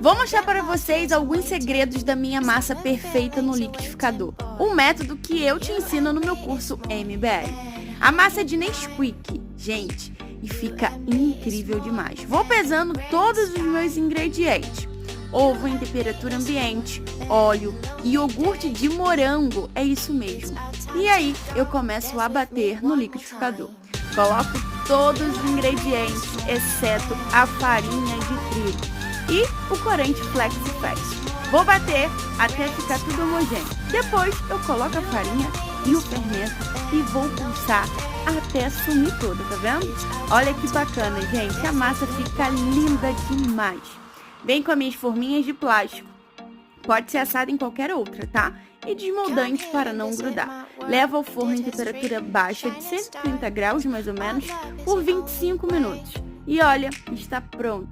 Vou mostrar para vocês alguns segredos da minha massa perfeita no liquidificador. Um método que eu te ensino no meu curso MBL. A massa é de Nesquik, gente, e fica incrível demais. Vou pesando todos os meus ingredientes. Ovo em temperatura ambiente, óleo, iogurte de morango, é isso mesmo. E aí eu começo a bater no liquidificador. Coloco todos os ingredientes, exceto a farinha de trigo e o corante FlexiFast. Vou bater até ficar tudo homogêneo. Depois eu coloco a farinha e o fermento e vou pulsar até sumir toda, tá vendo? Olha que bacana, gente. A massa fica linda demais. Vem com as minhas forminhas de plástico. Pode ser assada em qualquer outra, tá? E desmoldante para não grudar. Leva ao forno em temperatura baixa de 130 graus, mais ou menos, por 25 minutos. E olha, está pronto.